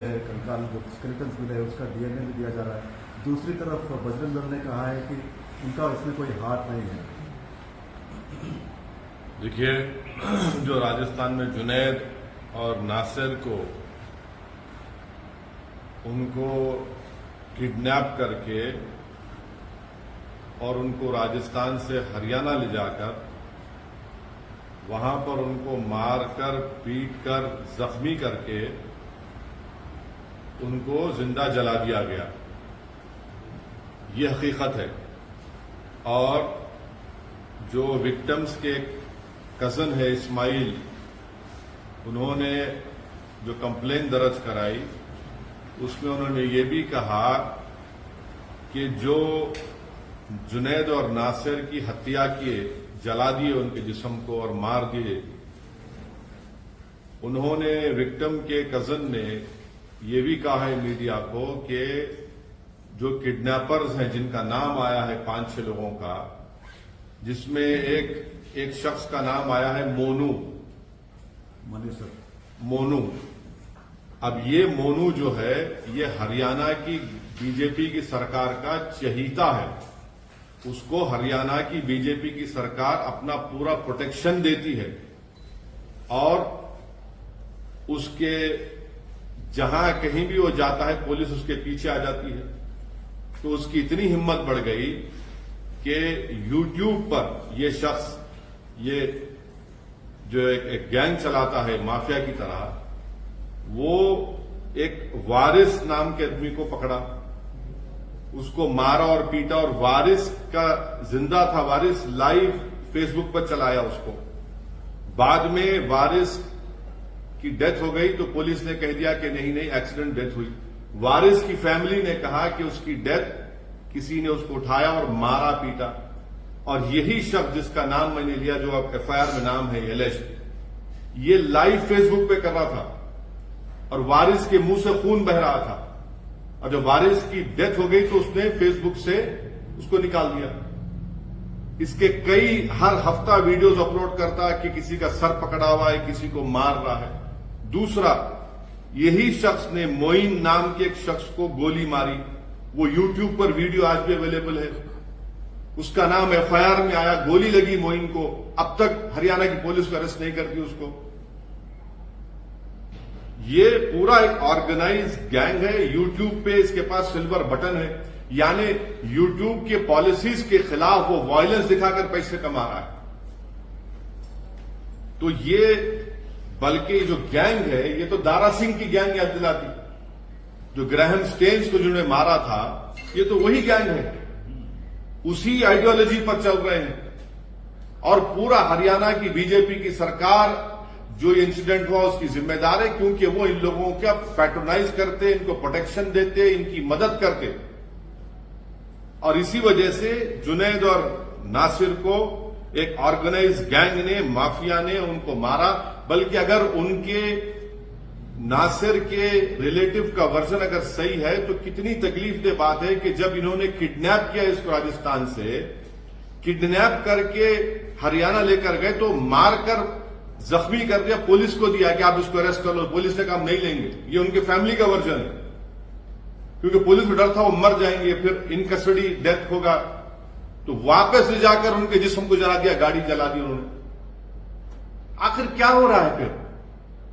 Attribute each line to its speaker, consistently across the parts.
Speaker 1: कंकाल जो स्केलेटन्स मिले हैं उसका डीएनए भी दिया जा रहा है। दूसरी तरफ बजरंग दल ने कहा है कि उनका इसमें कोई हाथ नहीं है।
Speaker 2: देखिए, जो राजस्थान में जुनैद और नासिर को उनको किडनैप करके और उनको राजस्थान से हरियाणा ले जाकर वहां पर उनको मारकर पीटकर जख्मी करके उनको जिंदा जला दिया गया, ये हकीकत है। और जो विक्टिम्स के कजन है इस्माइल, उन्होंने जो कंप्लेन दर्ज कराई उसमें उन्होंने ये भी कहा कि जो जुनैद और नासिर की हत्या किए, जला दिए उनके जिस्म को और मार दिए, उन्होंने विक्टिम के कजन ने ये भी कहा है मीडिया को कि जो किडनैपर्स हैं, जिनका नाम आया है 5-6 लोगों का, जिसमें एक शख्स का नाम आया है मोनू। अब ये मोनू जो है, ये हरियाणा की बीजेपी की सरकार का चहीता है। उसको हरियाणा की बीजेपी की सरकार अपना पूरा प्रोटेक्शन देती है और उसके जहां कहीं भी वो जाता है पुलिस उसके पीछे आ जाती है। तो उसकी इतनी हिम्मत बढ़ गई कि यूट्यूब पर ये शख्स, ये जो एक गैंग चलाता है माफिया की तरह, वो एक वारिस नाम के आदमी को पकड़ा, उसको मारा और पीटा, और वारिस का जिंदा था, वारिस लाइव फेसबुक पर चलाया उसको। बाद में वारिस की डेथ हो गई तो पुलिस ने कह दिया कि नहीं एक्सीडेंट डेथ हुई। वारिस की फैमिली ने कहा कि उसकी डेथ किसी ने उसको उठाया और मारा पीटा। और यही शख्स जिसका नाम मैंने लिया, जो अब एफआईआर में नाम है एलेश, ये लाइव फेसबुक पे कर रहा था और वारिस के मुंह से खून बह रहा था। और जब वारिस की डेथ हो गई तो उसने फेसबुक से उसको निकाल दिया। इसके कई हर हफ्ता वीडियोस अपलोड करता है कि किसी का सर पकड़ा हुआ है, किसी को मार रहा है। दूसरा, यही शख्स ने मोइन नाम के एक शख्स को गोली मारी। वो यूट्यूब पर वीडियो आज भी अवेलेबल है। उसका नाम एफआईआर में आया, गोली लगी मोइन को। अब तक हरियाणा की पुलिस अरेस्ट नहीं करती उसको। ये पूरा एक ऑर्गेनाइज गैंग है। यूट्यूब पे इसके पास सिल्वर बटन है, यानी यूट्यूब के पॉलिसीज के खिलाफ वो वायलेंस दिखाकर पैसे कमा रहा है। तो ये, बल्कि जो गैंग है, ये तो दारा सिंह की गैंग याद दिलाती। जो ग्राहम स्टेन्स को जिन्होंने मारा था, ये तो वही गैंग है, उसी आइडियोलॉजी पर चल रहे हैं। और पूरा हरियाणा की बीजेपी की सरकार जो इंसिडेंट हुआ उसकी जिम्मेदार है, क्योंकि वो इन लोगों का पैट्रोनाइज करते, इनको प्रोटेक्शन देते, इनकी मदद करते। और इसी वजह से जुनैद और नासिर को एक ऑर्गेनाइज गैंग ने, माफिया ने उनको मारा। बल्कि अगर उनके नासिर के रिलेटिव का वर्जन अगर सही है तो कितनी तकलीफदेह बात है कि जब इन्होंने किडनैप किया इसको राजस्थान से, किडनैप करके हरियाणा लेकर गए तो मारकर जख्मी कर दिया, पुलिस को दिया कि आप इसको अरेस्ट कर लो। पुलिस ने कहा हम नहीं लेंगे। ये उनके फैमिली का वर्जन है, क्योंकि पुलिस में डर था वो मर जाएंगे, फिर इन कस्टडी डेथ होगा। तो वापस ले जाकर उनके जिस्म को जला दिया, गाड़ी जला दी उन्होंने। आखिर क्या हो रहा है फिर?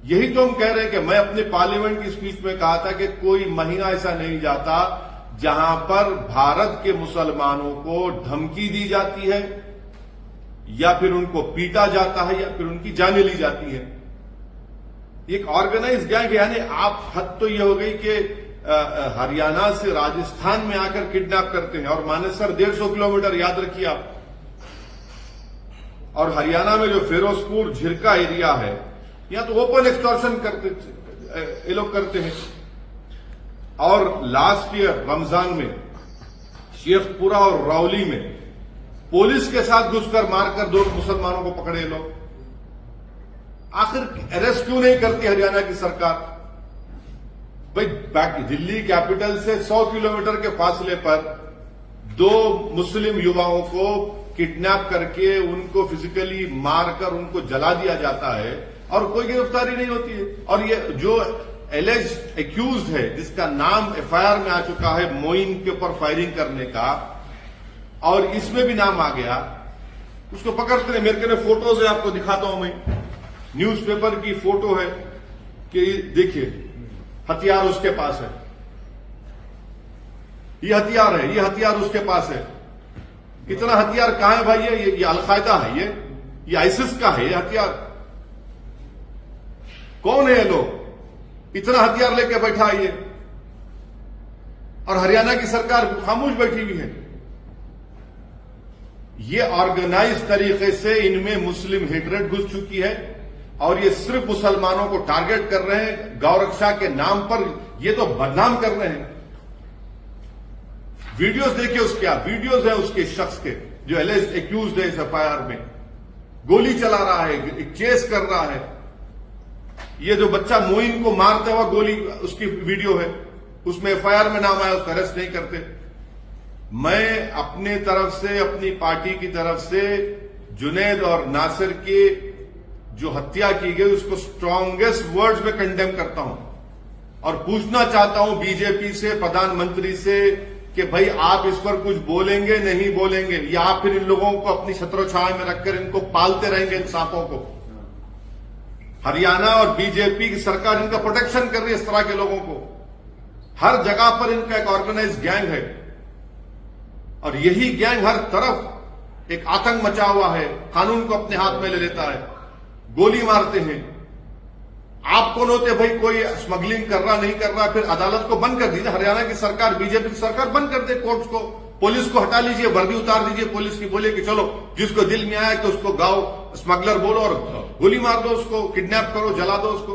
Speaker 2: यही तो हम कह रहे हैं कि मैं अपने पार्लियामेंट की स्पीच में कहा था कि कोई महीना ऐसा नहीं जाता जहां पर भारत के मुसलमानों को धमकी दी जाती है, या फिर उनको पीटा जाता है, या फिर उनकी जानें ली जाती है। एक ऑर्गेनाइज गैंग, यानी आप हद तो यह हो गई कि हरियाणा से राजस्थान में आकर किडनैप करते हैं। और मानेसर 150 किलोमीटर, याद रखिए आप। और हरियाणा में जो फिरोजपुर झिरका एरिया है, यहां तो ओपन एक्सटॉर्शन करते, ये लोग करते हैं। और लास्ट ईयर रमजान में शेखपुरा और रावली में पुलिस के साथ घुसकर मारकर 2 मुसलमानों को पकड़े लोग। आखिर अरेस्ट क्यों नहीं करती हरियाणा की सरकार? भाई, दिल्ली कैपिटल से 100 किलोमीटर के फासले पर 2 मुस्लिम युवाओं को किडनैप करके उनको फिजिकली मारकर उनको जला दिया जाता है और कोई गिरफ्तारी नहीं होती है। और ये जो एलिज एक्यूज है, जिसका नाम एफआईआर में आ चुका है मोइन के ऊपर फायरिंग करने का, और इसमें भी नाम आ गया, उसको पकड़ते रहे। मेरे के फोटोज है, आपको दिखाता हूं मैं, न्यूज़पेपर की फोटो है कि देखिए हथियार उसके पास है, ये हथियार है, ये हथियार उसके पास है। इतना हथियार कहां है भाई? ये अलकायदा है, ये आईसिस का है ये हथियार। कौन है ये लोग? इतना हथियार लेके बैठा है ये, और हरियाणा की सरकार खामोश बैठी हुई है। ये ऑर्गेनाइज तरीके से इनमें मुस्लिम हेट्रेड घुस चुकी है, और ये सिर्फ मुसलमानों को टारगेट कर रहे हैं गौरक्षा के नाम पर। ये तो बदनाम कर रहे हैं। वीडियोस देखिए उसके, आप वीडियोस है उसके शख्स के जो एलिज एक्यूज है इस एफआईआर में, गोली चला रहा है, चेस कर रहा है। ये जो बच्चा मोइन को मारते हुआ गोली, उसकी वीडियो है, उसमें एफआईआर में नाम आया, उसको अरेस्ट नहीं करते। मैं अपने तरफ से, अपनी पार्टी की तरफ से जुनैद और नासिर की जो हत्या की गई उसको स्ट्रांगेस्ट वर्ड्स में कंडेम करता हूं, और पूछना चाहता हूं बीजेपी से, प्रधानमंत्री से कि भाई आप इस पर कुछ बोलेंगे नहीं बोलेंगे, या आप फिर इन लोगों को अपनी छत्रोछाया में रखकर इनको पालते रहेंगे, इन सांपों को। हरियाणा और बीजेपी की सरकार इनका प्रोटेक्शन कर रही है इस तरह के लोगों को। हर जगह पर इनका एक ऑर्गेनाइज गैंग है, और यही गैंग हर तरफ एक आतंक मचा हुआ है, कानून को अपने हाथ में ले लेता है, गोली मारते हैं। आप कौन होते भाई? कोई स्मगलिंग कर रहा नहीं कर रहा, फिर अदालत को बंद कर दीजिए। हरियाणा की सरकार, बीजेपी की सरकार बंद कर दे कोर्ट्स को, पुलिस को हटा लीजिए, वर्दी उतार दीजिए पुलिस की, बोले कि चलो जिसको दिल में आया कि उसको गाओ स्मगलर बोलो और गोली मार दो, उसको किडनैप करो, जला दो उसको।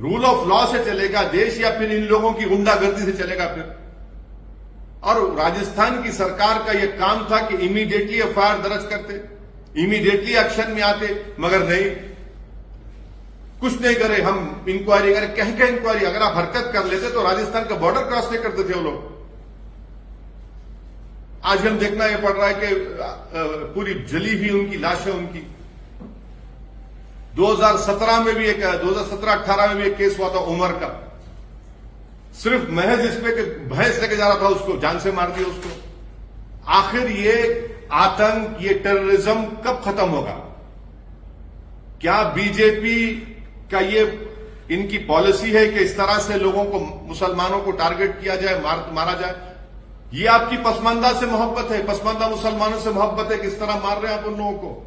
Speaker 2: रूल ऑफ लॉ से चलेगा देश, या फिर इन लोगों की गुंडागर्दी से चलेगा फिर? और राजस्थान की सरकार का यह काम था कि इमीडिएटली एफआईआर दर्ज करते, इमीडिएटली एक्शन में आते, मगर नहीं, कुछ नहीं करे। हम इंक्वायरी करें, कह के इंक्वायरी, अगर आप हरकत कर लेते तो राजस्थान का बॉर्डर क्रॉस नहीं करते थे वो लोग। आज हम देखना यह पड़ रहा है कि पूरी जली हुई उनकी लाशें, उनकी 2017 में भी एक, 2017-18 में भी एक केस हुआ था उमर का, सिर्फ महज इस पे कि भैंस लेके जा रहा था, उसको जान से मार दिया उसको। आखिर ये आतंक, ये टेररिज्म कब खत्म होगा? क्या बीजेपी का ये इनकी पॉलिसी है कि इस तरह से लोगों को, मुसलमानों को टारगेट किया जाए, मारा जाए? ये आपकी पसमानदा से मोहब्बत है, पसमानदा मुसलमानों से मोहब्बत है, किस तरह मार रहे हैं आप उन लोगों को?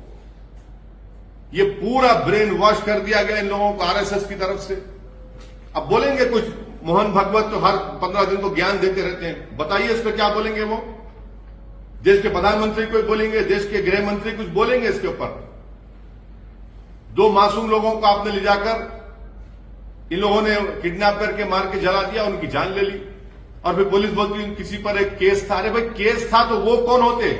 Speaker 2: ये पूरा ब्रेन वॉश कर दिया गया इन लोगों को आरएसएस की तरफ से। अब बोलेंगे कुछ, मोहन भागवत तो हर 15 दिन को ज्ञान देते रहते हैं, बताइए इस पर क्या बोलेंगे वो? देश के प्रधानमंत्री को बोलेंगे, देश के गृह मंत्री कुछ बोलेंगे इसके ऊपर? 2 मासूम लोगों को आपने ले जाकर इन लोगों ने किडनैप करके मार के जला दिया, उनकी जान ले ली, और फिर पुलिस बोलती है किसी पर एक केस था। अरे भाई केस था तो वो कौन होते?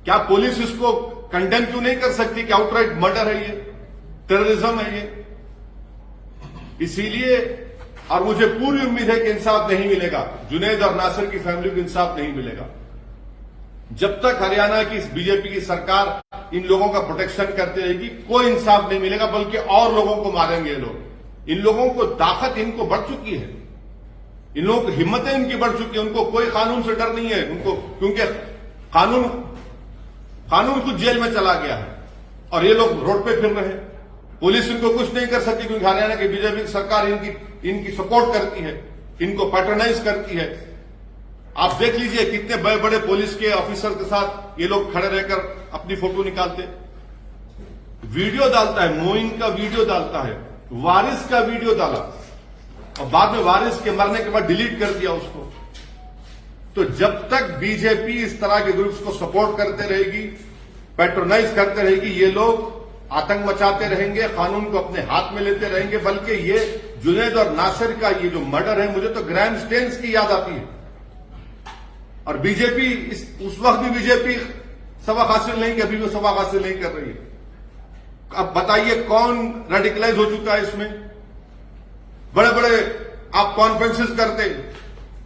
Speaker 2: क्या पुलिस इसको कंडेम क्यों नहीं कर सकती कि आउटराइट मर्डर है, ये टेररिज्म है ये? इसीलिए, और मुझे पूरी उम्मीद है कि इंसाफ नहीं मिलेगा, जुनैद और नासिर की फैमिली को इंसाफ नहीं मिलेगा जब तक हरियाणा की बीजेपी की सरकार इन लोगों का प्रोटेक्शन करती रहेगी। कोई इंसाफ नहीं मिलेगा, बल्कि और लोगों को मारेंगे ये लोग। इन लोगों को ताकत इनको बढ़ चुकी है, इन लोगों की हिम्मतें इनकी बढ़ चुकी है, उनको कोई कानून से डर नहीं है उनको, क्योंकि कानून कुछ जेल में चला गया है और ये लोग रोड पे फिर रहे हैं। पुलिस इनको कुछ नहीं कर सकती, क्योंकि हरियाणा की बीजेपी सरकार इनकी सपोर्ट करती है, इनको पैट्रोनाइज करती है। आप देख लीजिए कितने बड़े बड़े पुलिस के ऑफिसर के साथ ये लोग खड़े रहकर अपनी फोटो निकालते, वीडियो डालता है, मोइन का वीडियो डालता है, वारिस का वीडियो डाला और बाद में वारिस के मरने के बाद डिलीट कर दिया उसको। तो जब तक बीजेपी इस तरह के ग्रुप्स को सपोर्ट करते रहेगी, पैट्रोनाइज करते रहेगी, ये लोग आतंक मचाते रहेंगे, कानून को अपने हाथ में लेते रहेंगे। बल्कि ये जुनैद और नासिर का ये जो मर्डर है, मुझे तो ग्रैंड स्टेन्स की याद आती है। और बीजेपी उस वक्त भी बीजेपी सबक हासिल नहीं, अभी भी सबक हासिल नहीं कर रही है। अब बताइए कौन रेडिकलाइज हो चुका है इसमें? बड़े बड़े आप कॉन्फ्रेंसेस करते,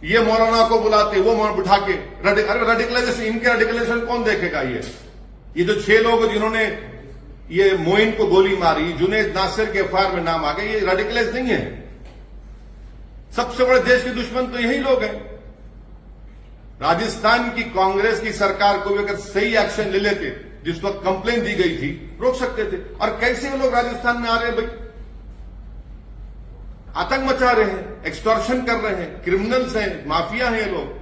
Speaker 2: ये मौलाना को बुलाते, वो बिठा के रेडिकलाइजेशन, इनके रेडिकलाइजेशन कौन देखेगा? ये जो 6 लोग जिन्होंने ये मोइन को गोली मारी, जुनैद नासिर के एफआईआर में नाम आ गए, ये रेडिकलाइज नहीं है। सबसे बड़े देश के दुश्मन तो यही लोग हैं। राजस्थान की कांग्रेस की सरकार को भी अगर सही एक्शन ले लेते, जिस वक्त कंप्लेन दी गई थी, रोक सकते थे। और कैसे वो लोग राजस्थान में आ रहे हैं भाई? आतंक मचा रहे हैं, एक्सटॉर्शन कर रहे हैं, क्रिमिनल्स हैं, माफिया हैं ये लोग।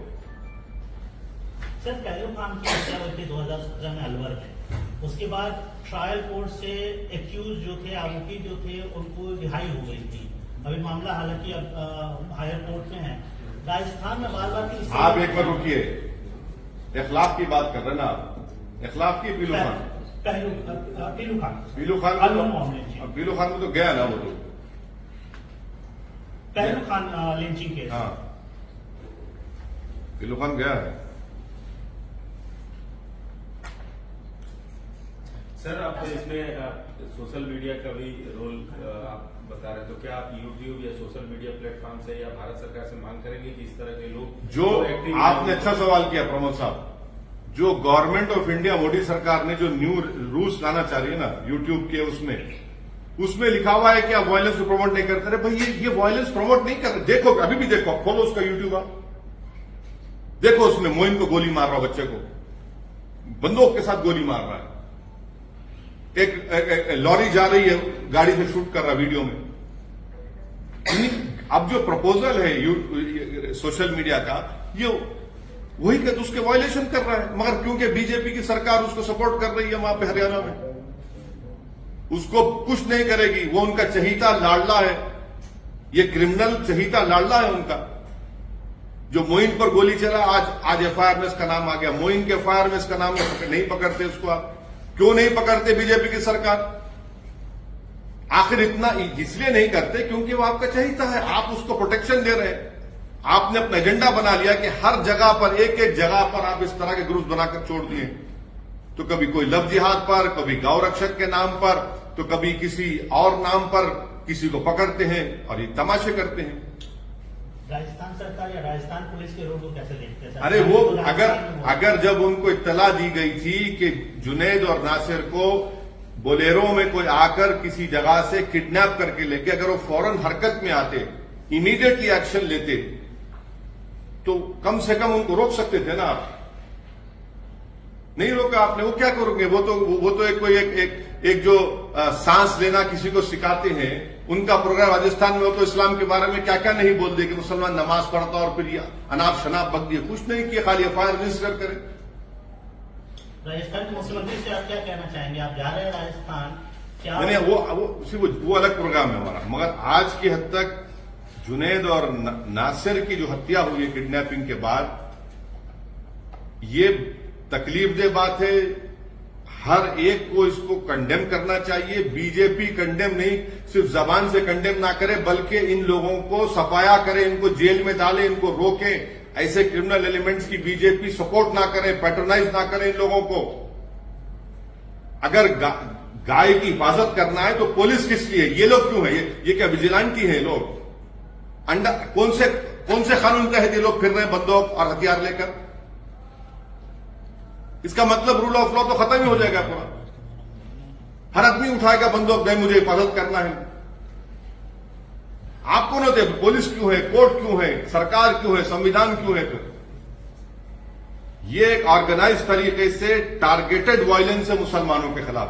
Speaker 3: सर, कैलो खान की हत्या हुई थी 2017 में अलवर में। उसके बाद ट्रायल कोर्ट से एक्यूज जो थे, आरोपी जो थे, उनको रिहाई हो गई थी। अभी मामला हालांकि अब हायर कोर्ट में है। राजस्थान में बार बार की
Speaker 2: आप एक बार रुकिए, इखलाफ की बात कर रहे हैं ना आप? इखलाफ की पीलू खान
Speaker 3: पीलू खान
Speaker 2: पीलू खान में तो गया ना वो तो
Speaker 3: पहलू खान लिंचिंग केस।
Speaker 2: हाँ, पीलू खान गया है।
Speaker 4: सर, आप इसमें सोशल मीडिया का भी रोल आप बता रहे हैं, तो क्या आप यूट्यूब या सोशल मीडिया प्लेटफॉर्म से या भारत सरकार से मांग करेंगे कि इस तरह के लोग
Speaker 2: जो आपने अच्छा सवाल किया प्रमोद साहब, जो गवर्नमेंट ऑफ इंडिया मोदी सरकार ने जो न्यू रूल्स लाना चाह रही है ना यूट्यूब के, उसमें लिखा हुआ है कि आप वायलेंस को प्रमोट नहीं करते रहे। भाई ये वायलेंस प्रमोट नहीं कर रहे। देखो, अभी भी देखो, खोलो उसका यूट्यूब, आप देखो, उसमें मोइन को गोली मार रहा बच्चे को, बंदूक के साथ गोली मार रहा है। एक लॉरी जा रही है, गाड़ी से शूट कर रहा वीडियो में। अब जो प्रपोजल है सोशल मीडिया का, ये वही कहते उसके वायलेशन कर रहा है, मगर क्योंकि बीजेपी की सरकार उसको सपोर्ट कर रही है वहां पे हरियाणा में, उसको कुछ नहीं करेगी। वो उनका चहीता लाडला है, ये क्रिमिनल चहीता लाडला है उनका। जो मोइन पर गोली चला, आज एफआईआर में इसका नाम आ गया। मोइन के एफआईआर में इसका नाम नहीं पकड़ते उसको। आप क्यों नहीं पकड़ते बीजेपी की सरकार? आखिर इतना इसलिए नहीं करते क्योंकि वो आपका चहीता है, आप उसको प्रोटेक्शन दे रहे हैं। आपने अपना एजेंडा बना लिया कि हर जगह पर, एक एक जगह पर आप इस तरह के ग्रुप बनाकर छोड़ दिए। तो कभी कोई लव जिहाद पर, कभी गौ रक्षक के नाम पर, तो कभी किसी और नाम पर किसी को पकड़ते हैं और ये तमाशे करते हैं।
Speaker 3: राजस्थान सरकार या राजस्थान पुलिस के रोल को कैसे देखते हैं?
Speaker 2: अरे वो अगर जब उनको इत्तला दी गई थी कि जुनैद और नासिर को बोलेरो में कोई आकर किसी जगह से किडनैप करके लेके, अगर वो फौरन हरकत में आते, इमीडिएटली एक्शन लेते, तो कम से कम उनको रोक सकते थे ना आप। नहीं रोका आपने। वो क्या करोगे? वो तो एक जो सांस लेना किसी को सिखाते हैं, उनका प्रोग्राम राजस्थान में हो, तो इस्लाम के बारे में क्या क्या नहीं बोल दे कि मुसलमान नमाज पढ़ता और फिर अनाप शनाप बक दिए। कुछ नहीं किया, खाली एफआईआर रजिस्टर करें।
Speaker 3: राजस्थान के मुख्यमंत्री से आप क्या कहना चाहेंगे? आप जा रहे हैं राजस्थान, क्या
Speaker 2: नहीं, वो अलग प्रोग्राम है हमारा। मगर आज की हद तक जुनैद और नासिर की जो हत्या हुई है किडनैपिंग के बाद, ये तकलीफदेह बात है। हर एक को इसको कंडेम करना चाहिए। बीजेपी कंडेम नहीं, सिर्फ जबान से कंडेम ना करे, बल्कि इन लोगों को सफाया करे, इनको जेल में डाले, इनको रोके। ऐसे क्रिमिनल एलिमेंट्स की बीजेपी सपोर्ट ना करे, पैट्रोनाइज ना करे इन लोगों को। अगर गाय की हिफाजत करना है तो पुलिस किस लिए? ये लोग क्यों है? ये क्या विजिलेंटी है लोग? कौन से कानून के तहत ये लोग फिर रहे हैं बंदूक और हथियार लेकर? इसका मतलब रूल ऑफ लॉ तो खत्म ही हो जाएगा पूरा। हर आदमी उठाएगा बंदूक, नहीं मुझे हिफाजत करना है। आप कौन होते? पुलिस क्यों है? कोर्ट क्यों है? सरकार क्यों है? संविधान क्यों है? फिर ये एक ऑर्गेनाइज तरीके से टारगेटेड वायलेंस है मुसलमानों के खिलाफ।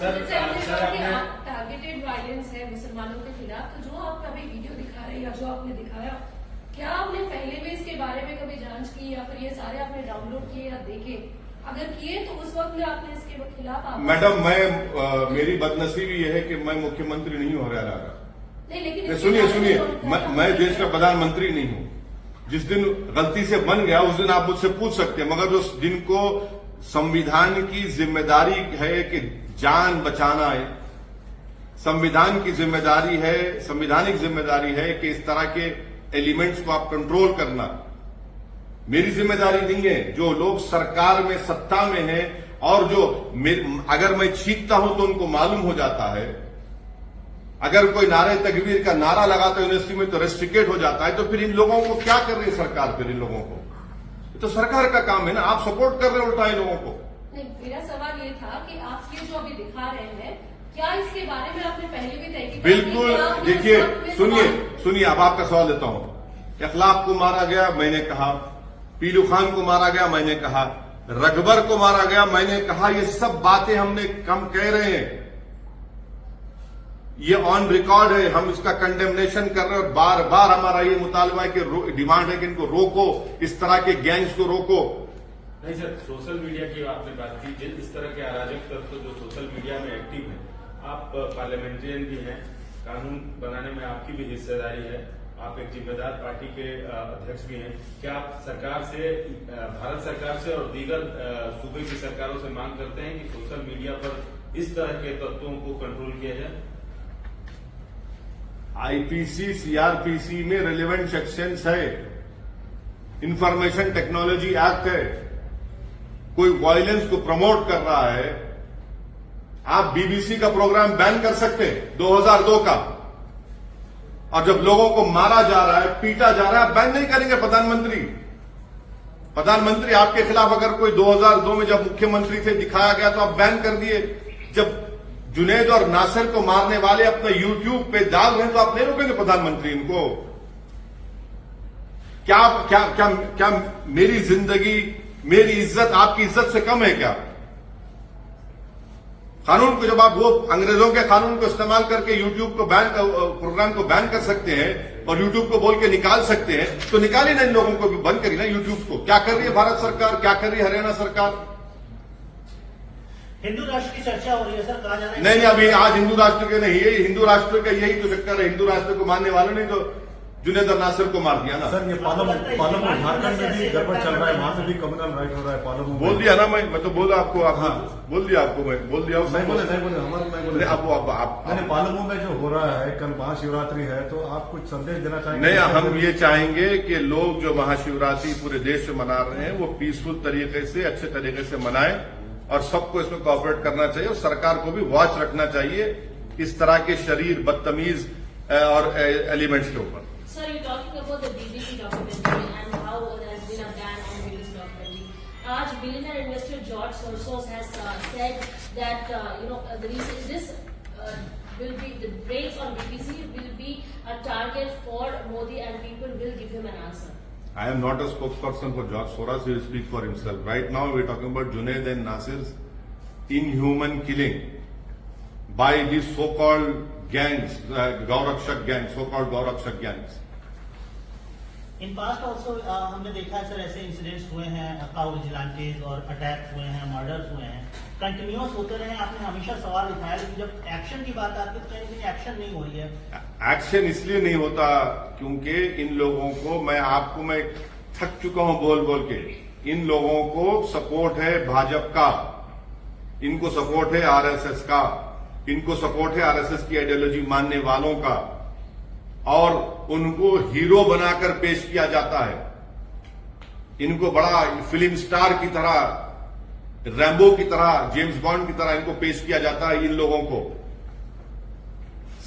Speaker 5: टारगेटेड वायलेंस है मुसलमानों के खिलाफ, तो जो आप कभी वीडियो दिखा रहे हैं या जो आपने दिखाया, क्या आपने पहले भी इसके बारे में कभी जांच की या फिर ये सारे आपने डाउनलोड किए या देखे? अगर किए तो उस वक्त में आपने इसके खिलाफ
Speaker 2: मैडम, मेरी बदनसीबी यह है कि मैं मुख्यमंत्री नहीं हूं हरियाणा का।
Speaker 5: नहीं, लेकिन
Speaker 2: सुनिए, मैं देश का प्रधानमंत्री नहीं हूं। जिस दिन गलती से बन गया उस दिन आप मुझसे पूछ सकते हैं, मगर उस दिन को संविधान की जिम्मेदारी है कि जान बचाना है, संविधान की जिम्मेदारी है, संवैधानिक जिम्मेदारी है कि इस तरह के एलिमेंट्स को आप कंट्रोल करना। मेरी जिम्मेदारी नहीं है। जो लोग सरकार में, सत्ता में हैं, और जो अगर मैं छींकता हूं तो उनको मालूम हो जाता है, अगर कोई नारे तकबीर का नारा लगाता है यूनिवर्सिटी में तो रेस्ट्रिकेट हो जाता है, तो फिर इन लोगों को क्या कर रही है सरकार? फिर इन लोगों को तो सरकार का काम है ना। आप सपोर्ट कर रहे हो उल्टा इन लोगों को।
Speaker 5: नहीं, मेरा सवाल ये था कि आप ये जो अभी दिखा रहे हैं, क्या इसके बारे में आपने पहले भी तय किया?
Speaker 2: बिल्कुल, देखिए सुनिए अब आपका सवाल देता हूं। इखलाक को मारा गया, मैंने कहा। पीलू खान को मारा गया, मैंने कहा। रगबर को मारा गया, मैंने कहा। ये सब बातें हमने कम कह रहे हैं, ये ऑन रिकॉर्ड है, हम इसका कंडेमनेशन कर रहे हैं और बार बार हमारा ये मुतालबा है कि डिमांड है कि इनको रोको, इस तरह के गैंग्स को रोको।
Speaker 4: नहीं सर, सोशल मीडिया की आपने बात की, इस तरह के अराजक तत्व जो सोशल मीडिया में एक्टिव हैं, आप पार्लियामेंटेरियन भी हैं, कानून बनाने में आपकी भी हिस्सेदारी है, आप एक जिम्मेदार पार्टी के अध्यक्ष भी हैं। क्या आप सरकार से, भारत सरकार से और दीगर सूबे की सरकारों से मांग करते हैं कि सोशल मीडिया पर इस तरह के तत्वों को कंट्रोल किया जाए?
Speaker 2: आईपीसी सीआरपीसी में रिलेवेंट सेक्शंस है, इंफॉर्मेशन टेक्नोलॉजी एक्ट है। कोई वायलेंस को प्रमोट कर रहा है, आप बीबीसी का प्रोग्राम बैन कर सकते हैं 2002 का, और जब लोगों को मारा जा रहा है, पीटा जा रहा है, बैन नहीं करेंगे प्रधानमंत्री आपके खिलाफ अगर कोई 2002 में जब मुख्यमंत्री थे दिखाया गया तो आप बैन कर दिए। जब जुनैद और नासिर को मारने वाले अपना यूट्यूब पे डाल रहे हैं तो आप नहीं रोकेंगे प्रधानमंत्री इनको? क्या क्या क्या क्या मेरी जिंदगी, मेरी इज्जत आपकी इज्जत से कम है क्या? कानून को जब आप वो अंग्रेजों के कानून को इस्तेमाल करके यूट्यूब को प्रोग्राम को बैन कर सकते हैं और यूट्यूब को बोल के निकाल सकते हैं, तो निकालिए ना इन लोगों को भी, बंद करिए ना यूट्यूब को। क्या कर रही है भारत सरकार, क्या कर रही है हरियाणा सरकार?
Speaker 3: हिंदू राष्ट्र की चर्चा हो रही है सर, कहा जा रहा है।
Speaker 2: नहीं, अभी आज हिंदू राष्ट्र के नहीं है, हिंदू राष्ट्र का यही तो चक्कर है। हिंदू राष्ट्र को मानने वालों ने तो जुनैद और नासिर को मार दिया ना।
Speaker 1: सर ये पालमपुर झारखंड में भी गड़बड़ चल रहा है, वहां से भी कम्युनल राइट हो रहा है पालमपुर।
Speaker 2: बोल दिया ना मैं तो बोला आपको,
Speaker 1: हाँ।
Speaker 2: बोल दिया आपको, मैं बोल दिया।
Speaker 1: नहीं बोले हमारे नहीं बोले।
Speaker 2: आप
Speaker 1: मैंने पालमपुर में जो हो रहा है, कल महाशिवरात्रि है, तो आप कुछ संदेश देना चाहेंगे?
Speaker 2: नहीं, हम ये चाहेंगे कि लोग जो महाशिवरात्रि पूरे देश में मना रहे हैं वो पीसफुल तरीके से, अच्छे तरीके से मनाएं और सबको इसमें कोऑपरेट करना चाहिए और सरकार को भी वॉच रखना चाहिए इस तरह के शरीर बदतमीज और एलिमेंट्स के ऊपर।
Speaker 6: Sir, you're talking about the BJP documentary and how there has been a ban on this documentary. आज billionaire investor George Soros has said that this will be the breaks on BBC will be a target for Modi and people will give him an answer.
Speaker 2: I am not a spokesperson for George Soros. He will speak for himself. Right now, we are talking about Junaid and Nasir's inhuman killing by these so-called gangs, Gaurakshak gangs, so-called Gaurakshak gangs.
Speaker 3: In past also हमने देखा है sir, ऐसे incidents हुए हैं, cow vigilantes और attacks हुए हैं, murders हुए हैं, कंटिन्यूअस होते रहे। आपने हमेशा सवाल उठाया कि जब एक्शन की बात आती है तो कहीं एक्शन नहीं हो रही है।
Speaker 2: एक्शन इसलिए नहीं होता क्योंकि इन लोगों को मैं थक चुका हूं बोल बोल के। इन लोगों को सपोर्ट है भाजपा का, इनको सपोर्ट है आरएसएस का, इनको सपोर्ट है आरएसएस की आइडियोलॉजी मानने वालों का, और उनको हीरो बनाकर पेश किया जाता है। इनको बड़ा फिल्म स्टार की तरह, रैम्बो की तरह, जेम्स बॉन्ड की तरह इनको पेश किया जाता है। इन लोगों को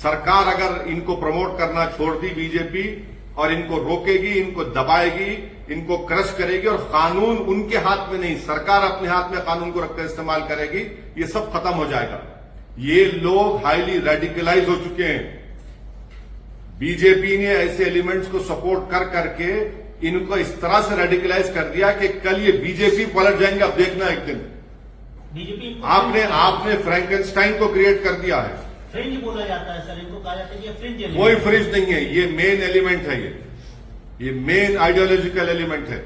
Speaker 2: सरकार अगर इनको प्रमोट करना छोड़ दी बीजेपी और इनको रोकेगी, इनको दबाएगी, इनको क्रश करेगी और कानून उनके हाथ में नहीं, सरकार अपने हाथ में कानून को रखकर इस्तेमाल करेगी, ये सब खत्म हो जाएगा। ये लोग हाईली रेडिकलाइज हो चुके हैं। बीजेपी ने ऐसे एलिमेंट्स को सपोर्ट कर करके इनको इस तरह से रेडिकलाइज कर दिया कि कल ये बीजेपी पलट जाएंगे, आप देखना एक दिन।
Speaker 3: बीजेपी
Speaker 2: आपने फ्रैंकेनस्टाइन को क्रिएट कर दिया है।
Speaker 3: फ्रिंज बोला जाता है सर, इनको कहा जाता है कि ये फ्रिंज।
Speaker 2: कोई फ्रिंज नहीं है, ये मेन एलिमेंट है, ये मेन आइडियोलॉजिकल एलिमेंट है।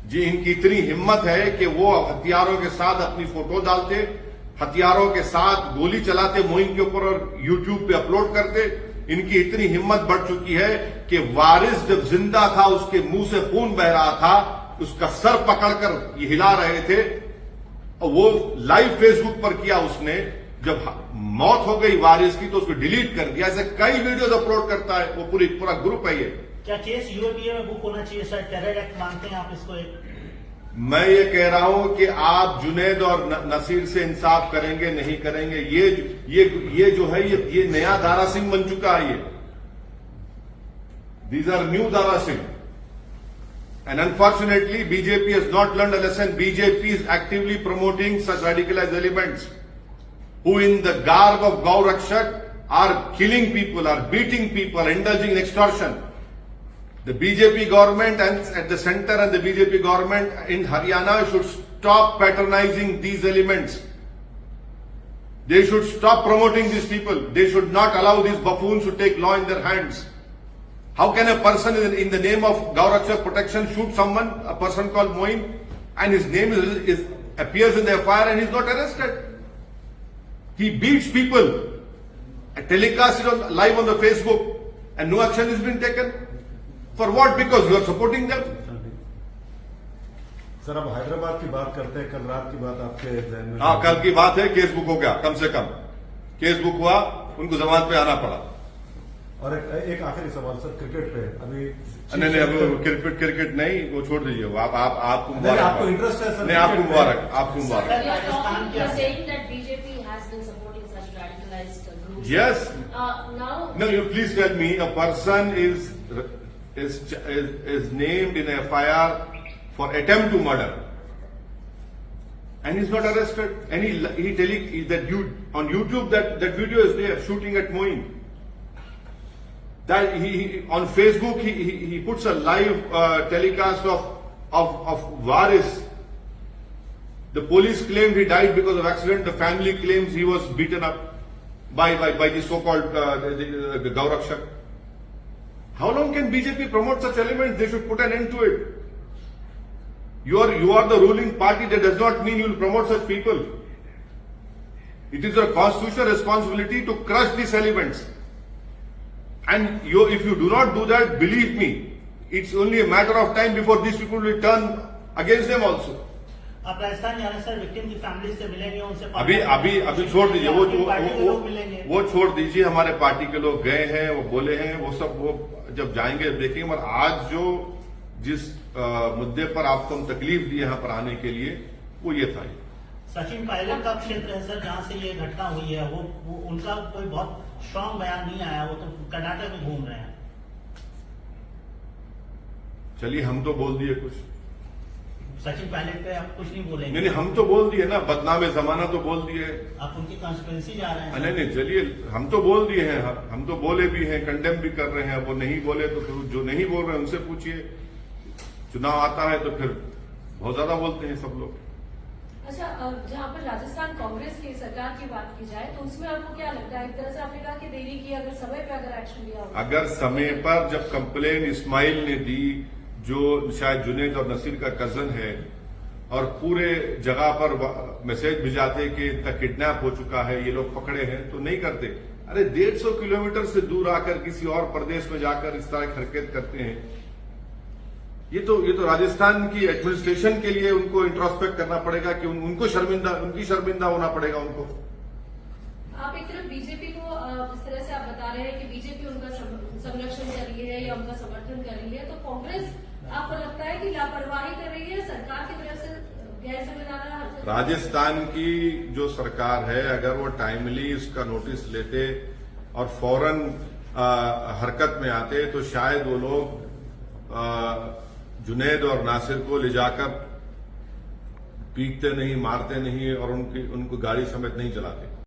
Speaker 2: जी, इनकी इतनी हिम्मत है कि वो हथियारों के साथ अपनी फोटो डालते, हथियारों के साथ गोली चलाते मुहिम के ऊपर और यूट्यूब पे अपलोड करते। इनकी इतनी हिम्मत बढ़ चुकी है कि वारिस जब जिंदा था, उसके मुंह से खून बह रहा था, उसका सर पकड़कर ये हिला रहे थे और वो लाइव फेसबुक पर किया उसने। जब मौत हो गई वारिस की तो उसको डिलीट कर दिया। ऐसे कई वीडियोज अपलोड करता है, वो पूरा ग्रुप है ये।
Speaker 3: क्या केस यूएपीए में बुक होना चाहिए सर? टेरर एक्ट मानते हैं आप इसको? एक
Speaker 2: मैं ये कह रहा हूं कि आप जुनैद और नसीर से इंसाफ करेंगे नहीं करेंगे, ये जो है ये नया दारा सिंह बन चुका है। ये these are new Dara Singh. And unfortunately, BJP has not learned a lesson. BJP is actively promoting such radicalized elements who in the garb of Gaurakshak are killing people, are beating people, are indulging in extortion. The BJP government and at the center and the BJP government in Haryana should stop patronizing these elements. They should stop promoting these people. They should not allow these buffoons to take law in their hands. How can a person in the name of Gaurakshak protection shoot someone, a person called Moin, and his name appears in the FIR and he's not arrested? He beats people, telecasts it live on the Facebook, and no action is being taken. For what? Because you are supporting them.
Speaker 1: Sir अब हैदराबाद की बात करते हैं, कल रात की बात आपके जहन में?
Speaker 2: हाँ, कल की बात है, केस बुक हो गया, कम से कम केस बुक हुआ, उनको जमानत पे आना पड़ा।
Speaker 1: और एक आखिरी सवाल सर, क्रिकेट पे अभी
Speaker 2: नहीं, अब क्रिकेट नहीं, वो छोड़ दीजिए, वो आपको मुबारक।
Speaker 1: आपको इंटरेस्ट है सर?
Speaker 2: नहीं, आपको मुबारक, आपको मुबारक।
Speaker 6: You are saying that BJP has been supporting such radicalized groups.
Speaker 2: Yes.
Speaker 6: Now.
Speaker 2: No, you please tell me, a person is named in a FIR for attempt to murder, and he's not arrested. And on YouTube that video is there, shooting at Moin. That he on Facebook he puts a live telecast of Varis. The police claimed he died because of accident. The family claims he was beaten up by the so-called the Gaurakshak. How long can BJP promote such elements? They should put an end to it. You are the ruling party. That does not mean you will promote such people. It is your constitutional responsibility to crush these elements. And if you do not do that, believe me, it's only a matter of time before these people will turn against them also.
Speaker 3: आप राजस्थान जा रहे हैं sir, victim की family से मिलेंगे, उनसे
Speaker 2: अभी छोड़ दीजिए, वो छोड़ दीजिए। हमारे पार्टी के लोग गए हैं, वो बोले हैं, वो सब वो जब जाएंगे देखेंगे। मगर आज जिस मुद्दे पर आपको हम तकलीफ दिए यहाँ पर आने के लिए, वो ये था।
Speaker 3: सचिन पायलट का क्षेत्र है सर, जहाँ से ये घटना हुई है, वो उनका कोई बहुत स्ट्रॉन्ग बयान नहीं आया, वो तो कर्नाटक में घूम रहे हैं।
Speaker 2: चलिए, हम तो बोल दिए कुछ।
Speaker 3: सचिन पायलट पे आप कुछ नहीं बोलेंगे?
Speaker 2: नहीं, हम तो बोल दिए ना, बदनाम जमाना तो बोल दिए।
Speaker 3: आप उनकी कॉन्स्पिरेसी जा रहे हैं?
Speaker 2: नहीं, चलिए, हम तो बोल दिए हैं, हम तो बोले भी हैं, कंडेम भी कर रहे हैं। वो नहीं बोले तो फिर जो नहीं बोल रहे हैं उनसे पूछिए। चुनाव आता है तो फिर बहुत ज्यादा बोलते हैं सब लोग।
Speaker 5: अच्छा, जहाँ पर राजस्थान कांग्रेस की सरकार की बात की जाए तो उसमें आपको क्या लगता है? एक तरह से आपने कहा कि देरी की, अगर समय पे अगर एक्शन लिया होगा,
Speaker 2: अगर समय पर जब कंप्लेन इस्माइल ने दी, जो शायद जुनेद और नसीर का कजन है, और पूरे जगह पर मैसेज भिजाते कि इनका किडनैप हो चुका है, ये लोग पकड़े हैं, तो नहीं करते। अरे 150 किलोमीटर से दूर आकर किसी और प्रदेश में जाकर इस तरह की हरकत करते हैं। ये तो राजस्थान की एडमिनिस्ट्रेशन के लिए उनको इंट्रोस्पेक्ट करना पड़ेगा कि उनकी शर्मिंदा होना पड़ेगा उनको।
Speaker 5: आप एक तरफ बीजेपी को जिस तरह से आप बता रहे हैं कि बीजेपी उनका संरक्षण कर रही है या उनका समर्थन कर रही है, तो कांग्रेस आपको लगता है कि लापरवाही कर रही है, सरकार की तरफ से गैर जिम्मेदाराना हरकत?
Speaker 2: राजस्थान की जो सरकार है, अगर वो टाइमली इसका नोटिस लेते और फौरन हरकत में आते तो शायद वो लोग जुनेद और नासिर को ले जाकर पीटते नहीं, मारते नहीं और उनको गाड़ी समेत नहीं चलाते।